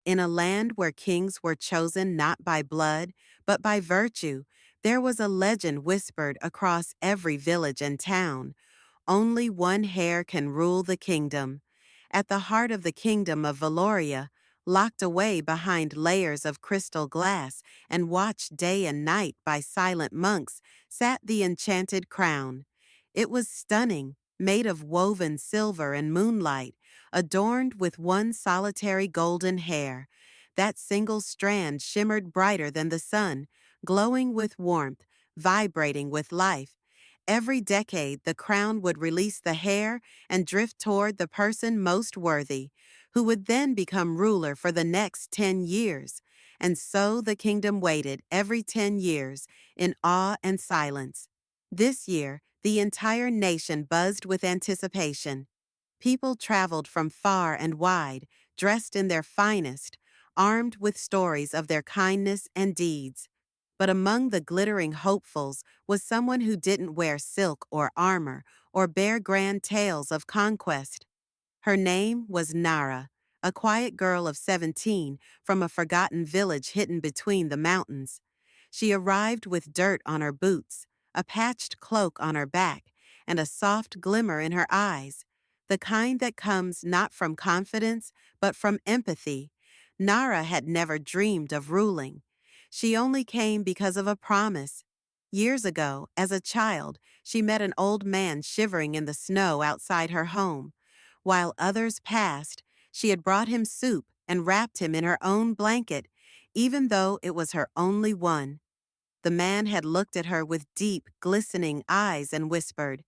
In a land where kings were chosen not by blood, but by virtue, there was a legend whispered across every village and town. Only one hair can rule the kingdom. At the heart of the kingdom of Valoria, locked away behind layers of crystal glass and watched day and night by silent monks, sat the enchanted crown. It was stunning, made of woven silver and moonlight, adorned with one solitary golden hair. That single strand shimmered brighter than the sun, glowing with warmth, vibrating with life. Every decade, the crown would release the hair and drift toward the person most worthy, who would then become ruler for the next 10 years. And so the kingdom waited every 10 years in awe and silence. This year, the entire nation buzzed with anticipation. People traveled from far and wide, dressed in their finest, armed with stories of their kindness and deeds. But among the glittering hopefuls was someone who didn't wear silk or armor or bear grand tales of conquest. Her name was Nara, a quiet girl of 17 from a forgotten village hidden between the mountains. She arrived with dirt on her boots, a patched cloak on her back, and a soft glimmer in her eyes, the kind that comes not from confidence, but from empathy. Nara had never dreamed of ruling. She only came because of a promise. Years ago, as a child, she met an old man shivering in the snow outside her home. While others passed, she had brought him soup and wrapped him in her own blanket, even though it was her only one. The man had looked at her with deep, glistening eyes and whispered,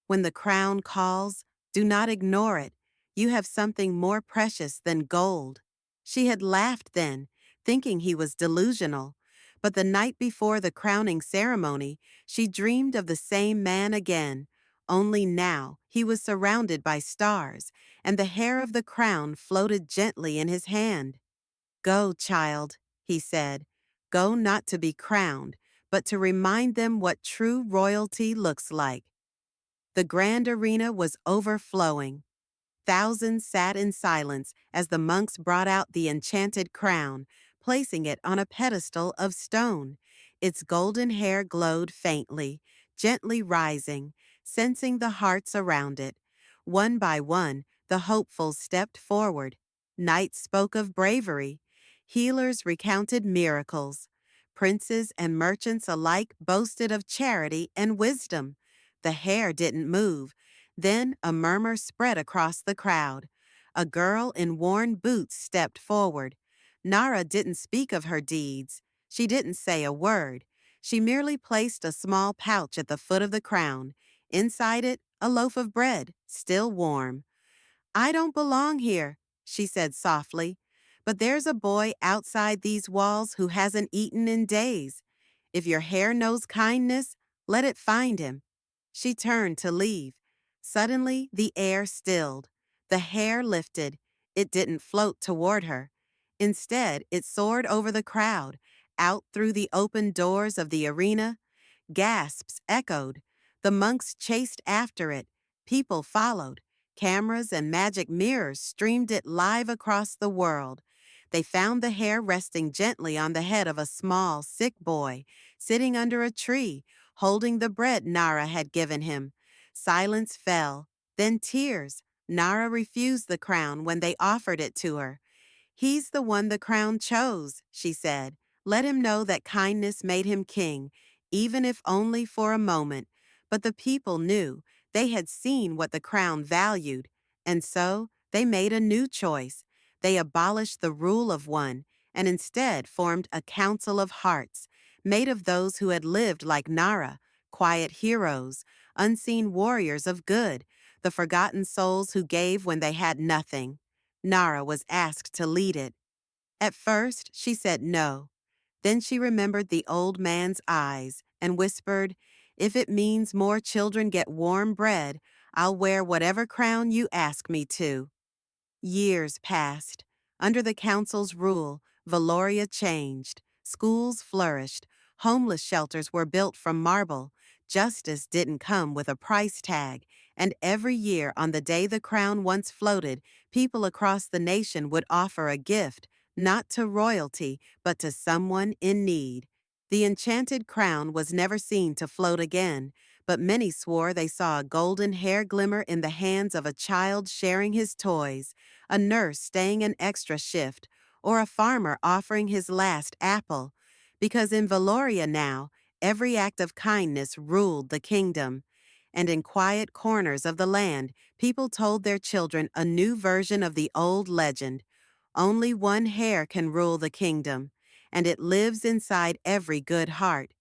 "When the crown calls, do not ignore it. You have something more precious than gold." She had laughed then, thinking he was delusional. But the night before the crowning ceremony, she dreamed of the same man again. Only now, he was surrounded by stars, and the hair of the crown floated gently in his hand. "Go, child," he said. "Go not to be crowned, but to remind them what true royalty looks like." The grand arena was overflowing. Thousands sat in silence as the monks brought out the enchanted crown, placing it on a pedestal of stone. Its golden hair glowed faintly, gently rising, sensing the hearts around it. One by one, the hopefuls stepped forward. Knights spoke of bravery. Healers recounted miracles. Princes and merchants alike boasted of charity and wisdom. The hair didn't move. Then a murmur spread across the crowd. A girl in worn boots stepped forward. Nara didn't speak of her deeds. She didn't say a word. She merely placed a small pouch at the foot of the crown. Inside it, a loaf of bread, still warm. "I don't belong here," she said softly, "but there's a boy outside these walls who hasn't eaten in days. If your hair knows kindness, let it find him." She turned to leave. Suddenly, the air stilled. The hair lifted. It didn't float toward her. Instead, it soared over the crowd, out through the open doors of the arena. Gasps echoed. The monks chased after it. People followed. Cameras and magic mirrors streamed it live across the world. They found the hair resting gently on the head of a small, sick boy, sitting under a tree, holding the bread Nara had given him. Silence fell, then tears. Nara refused the crown when they offered it to her. "He's the one the crown chose," she said. "Let him know that kindness made him king, even if only for a moment." But the people knew. They had seen what the crown valued. And so they made a new choice. They abolished the rule of one and instead formed a council of hearts, made of those who had lived like Nara, quiet heroes, unseen warriors of good, the forgotten souls who gave when they had nothing. Nara was asked to lead it. At first, she said no. Then she remembered the old man's eyes and whispered, "If it means more children get warm bread, I'll wear whatever crown you ask me to." Years passed. Under the council's rule, Valoria changed. Schools flourished. Homeless shelters were built from marble. Justice didn't come with a price tag. And every year, on the day the crown once floated, people across the nation would offer a gift, not to royalty, but to someone in need. The enchanted crown was never seen to float again, but many swore they saw a golden hair glimmer in the hands of a child sharing his toys, a nurse staying an extra shift, or a farmer offering his last apple. Because in Valoria now, every act of kindness ruled the kingdom. And in quiet corners of the land, people told their children a new version of the old legend. Only one hair can rule the kingdom, and it lives inside every good heart.